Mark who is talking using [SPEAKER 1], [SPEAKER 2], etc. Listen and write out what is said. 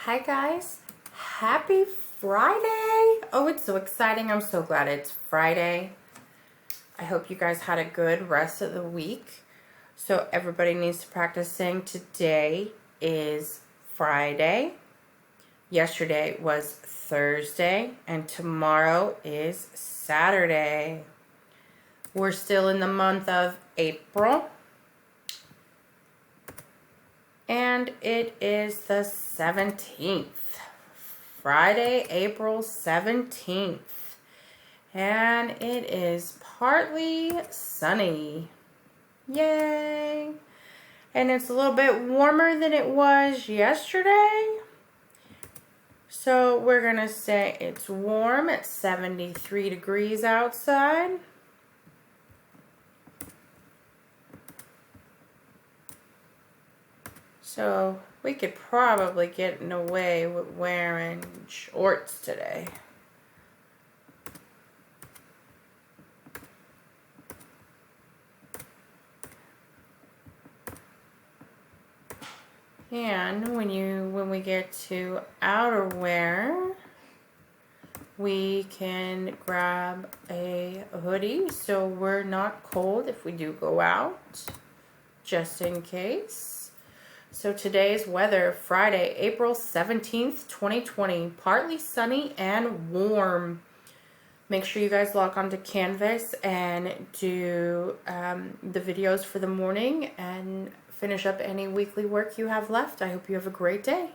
[SPEAKER 1] Hi guys, happy Friday. Oh, it's so exciting. I'm so glad it's Friday. I hope you guys had a good rest of the week. So everybody needs to practice saying today is Friday. Yesterday was Thursday and tomorrow is Saturday. We're still in the month of April. And it is the 17th. Friday, April 17th. And it is partly sunny. Yay! And it's a little bit warmer than it was yesterday. So we're going to say it's warm at 73 degrees outside. So we could probably get away with wearing shorts today. And when we get to outerwear, we can grab a hoodie so we're not cold if we do go out, just in case. So today's weather, Friday, April 17th, 2020, partly sunny and warm. Make sure you guys log on to Canvas and do the videos for the morning and finish up any weekly work you have left. I hope you have a great day.